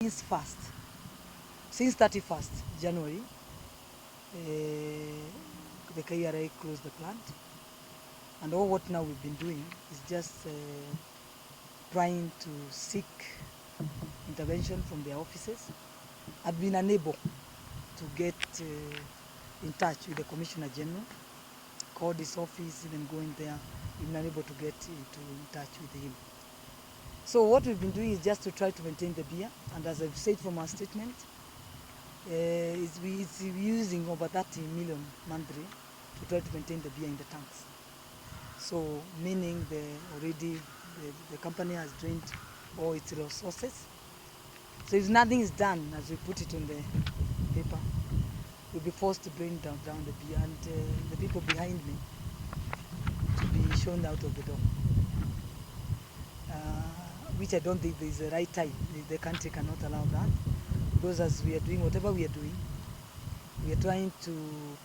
Since 31st January, the KRA closed the plant, and all what now we've been doing is just trying to seek intervention from their offices. I've been unable to get in touch with the Commissioner General, called his office, even going there, we've been unable to get in touch with him. So what we've been doing is just to try to maintain the beer, and as I've said from our statement, it's using over 30 million monthly to try to maintain the beer in the tanks. So meaning the company has drained all its resources. So if nothing is done, as we put it on the paper, we'll be forced to bring down the beer, and the people behind me to be shown out of the door. Which I don't think is the right time. The country cannot allow that, because as we are doing whatever we are doing, we are trying to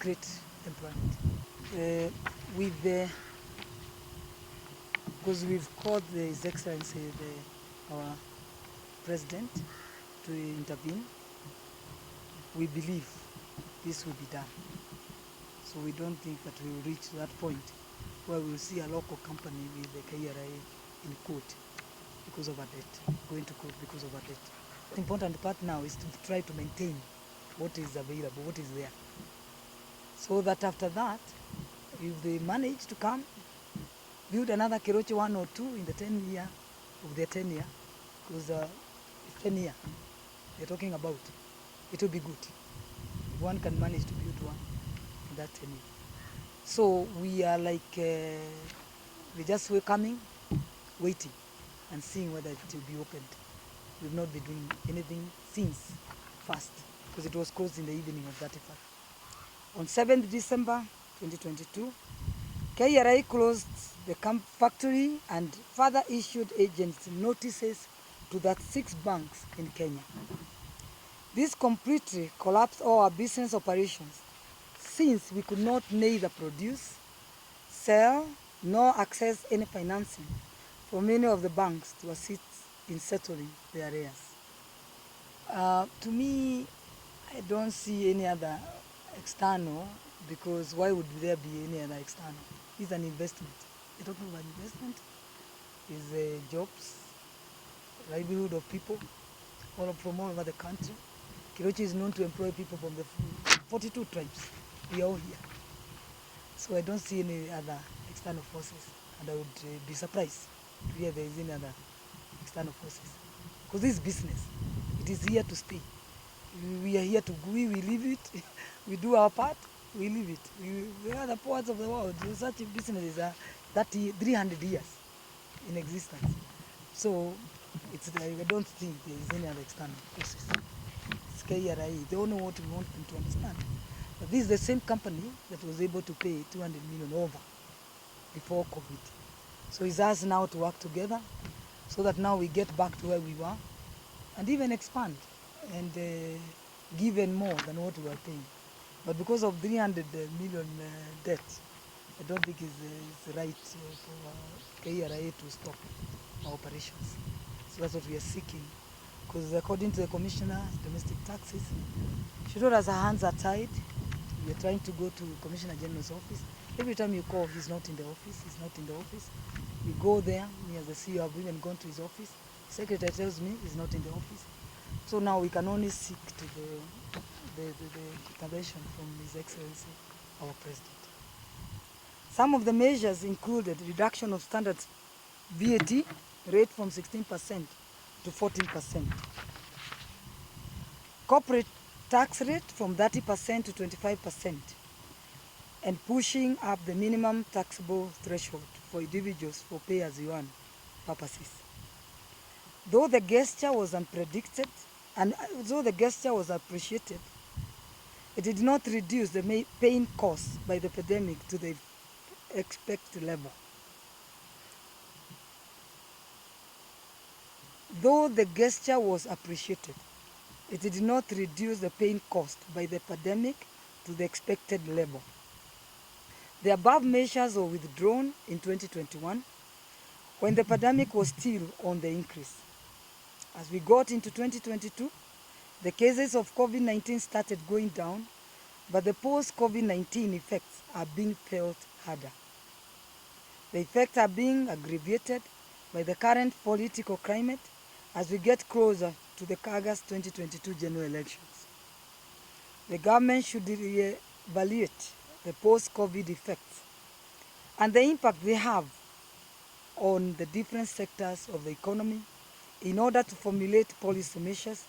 create employment. Because we've called His Excellency our President to intervene, we believe this will be done. So we don't think that we will reach that point where we will see a local company with the KRA in court because of a debt, going to court because of a debt. The important part now is to try to maintain what is available, what is there. So that after that, if they manage to come, build another Keroche 1 or 2 in the 10 year of their tenure, because it's 10 years they're talking about, it will be good. If one can manage to build one in that 10 years. So we are like, we're just coming, waiting, and seeing whether it will be opened. We've not been doing anything since first, because it was closed in the evening of that effect. On 7th December 2022, KRA closed the factory and further issued agents notices to that 6 banks in Kenya. This completely collapsed all our business operations, since we could not neither produce, sell, nor access any financing for many of the banks to assist in settling their arrears. To me, I don't see any other external, because why would there be any other external? It's an investment. You're talking about investment, is jobs, livelihood of people from all over the country. Keroche is known to employ people from the 42 tribes. We are all here. So I don't see any other external forces, and I would be surprised to hear there is any other external forces. Because this is business. It is here to stay. We are here to go, we live it, we do our part, we live it. We are the poets of the world. Such businesses are 300 years in existence. So I don't think there is any other external forces. It's KRA. They don't know what we want them to understand. But this is the same company that was able to pay 200 million over before COVID. So it's us now to work together so that now we get back to where we were and even expand and give even more than what we are paying. But because of 300 million debt, I don't think it's right for KRA to stop our operations. So that's what we are seeking. Because according to the Commissioner of Domestic Taxes, she told us her hands are tied. We are trying to go to Commissioner General's office. Every time you call, he's not in the office, he's not in the office. We go there, me as the CEO, I've even gone to his office. Secretary tells me he's not in the office. So now we can only seek to the intervention from His Excellency, our President. Some of the measures included reduction of standard VAT rate from 16% to 14%. Corporate tax rate from 30% to 25%. And pushing up the minimum taxable threshold for individuals for pay-as-you-earn purposes. Though the gesture was unpredicted, and though the gesture was appreciated, it did not reduce the pain caused by the pandemic to the expected level. Though the gesture was appreciated, it did not reduce the pain caused by the pandemic to the expected level. The above measures were withdrawn in 2021 when the pandemic was still on the increase. As we got into 2022, the cases of COVID-19 started going down, but the post-COVID-19 effects are being felt harder. The effects are being aggravated by the current political climate as we get closer to the August 2022 general elections. The government should evaluate the post-COVID effects and the impact they have on the different sectors of the economy in order to formulate policy measures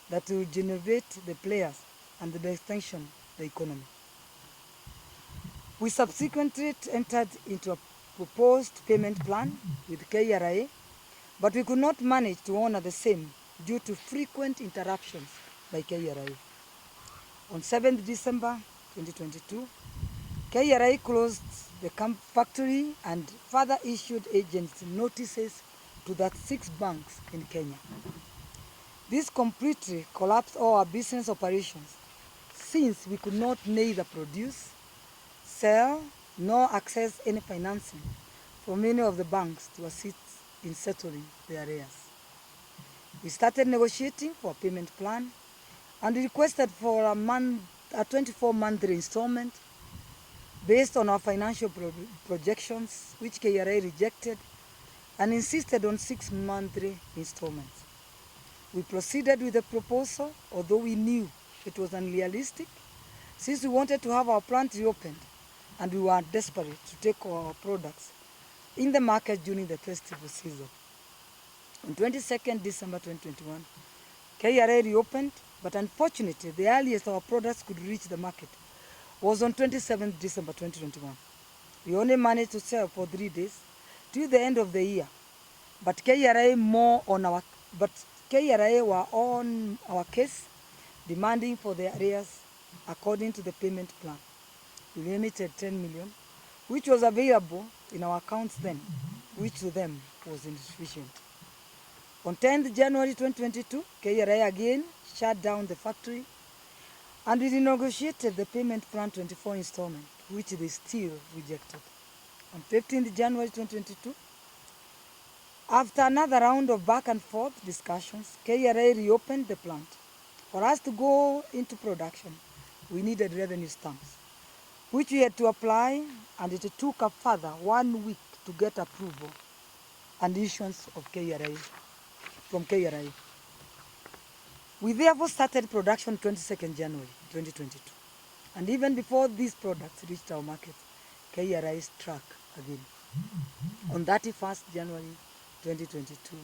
that will generate the players and the extension the economy. We subsequently entered into a proposed payment plan with KRA, but we could not manage to honor the same due to frequent interruptions by KRA. On 7th December 2022, KRA closed the factory and further issued agents notices to 36 banks in Kenya. This completely collapsed all our business operations since we could not neither produce, sell, nor access any financing from any of the banks to assist in settling the arrears. We started negotiating for a payment plan and requested for a 24-monthly installment based on our financial projections, which KRA rejected and insisted on 6 monthly installments. We proceeded with the proposal, although we knew it was unrealistic, since we wanted to have our plant reopened and we were desperate to take our products in the market during the festival season. On 22nd December 2021, KRA reopened, but unfortunately, the earliest our products could reach the market was on 27th December 2021. We only managed to sell for 3 days till the end of the year, but KRA were on our case, demanding for the arrears according to the payment plan. We limited 10 million, which was available in our accounts then, which to them was insufficient. On 10th January 2022, KRA again shut down the factory and we renegotiated the payment plan 24 installment, which they still rejected. On 15th January 2022, after another round of back and forth discussions, KRA reopened the plant. For us to go into production, we needed revenue stamps, which we had to apply, and it took a further 1 week to get approval and issuance of from KRA. We therefore started production 22nd January 2022. And even before these products reached our market, KRA struck again. On 31st January 2022,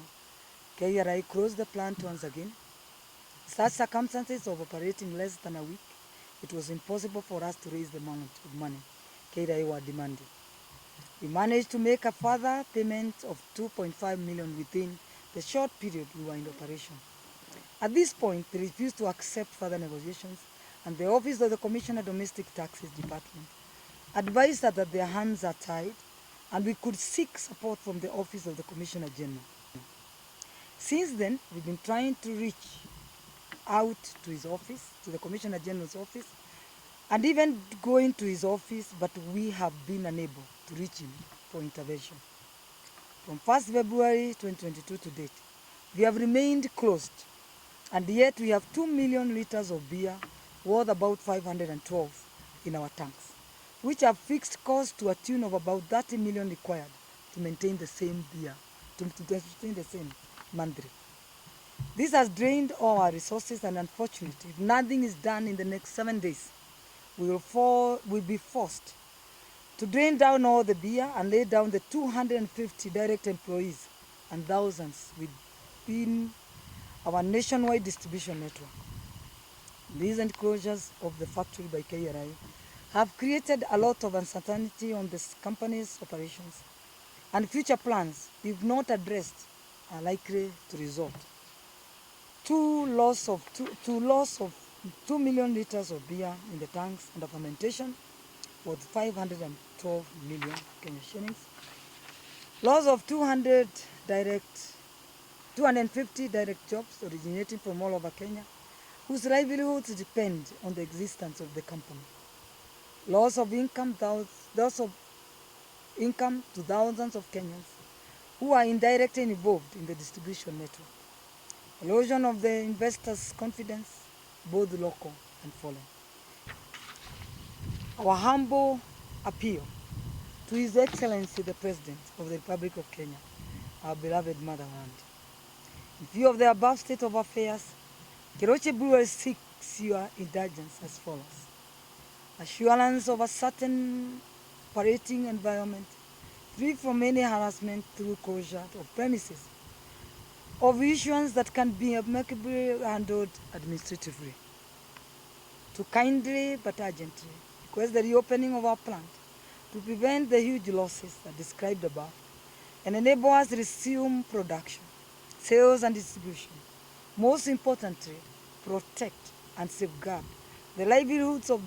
KRA closed the plant once again. Such circumstances of operating less than a week, it was impossible for us to raise the amount of money KRA were demanding. We managed to make a further payment of 2.5 million within the short period we were in operation. At this point, they refused to accept further negotiations, and the Office of the Commissioner Domestic Taxes Department advised us that their hands are tied and we could seek support from the Office of the Commissioner General. Since then, we've been trying to reach out to his office, to the Commissioner General's office, and even going to his office, but we have been unable to reach him for intervention. From 1st February 2022 to date, we have remained closed, and yet we have 2 million liters of beer worth about 512 in our tanks, which have fixed costs to a tune of about 30 million required to maintain the same beer, to maintain the same monthly. This has drained all our resources, and unfortunately, if nothing is done in the next 7 days, we'll be forced to drain down all the beer and lay down the 250 direct employees and thousands within our nationwide distribution network. Recent closures of the factory by KRA have created a lot of uncertainty on this company's operations, and future plans, if not addressed, are likely to result to loss of 2 million liters of beer in the tanks under fermentation worth 512 million Kenya shillings, loss of 250 direct jobs originating from all over Kenya, whose livelihoods depend on the existence of the company, loss of income to thousands of Kenyans who are indirectly involved in the distribution network, erosion of the investors' confidence, both local and foreign. Our humble appeal to His Excellency the President of the Republic of Kenya, our beloved motherland. In view of the above state of affairs, Keroche Breweries seeks your indulgence as follows. Assurance of a certain operating environment, free from any harassment through closure of premises, of issues that can be amicably handled administratively. To kindly but urgently request the reopening of our plant to prevent the huge losses described above and enable us to resume production, sales and distribution. Most importantly, protect and safeguard the livelihoods of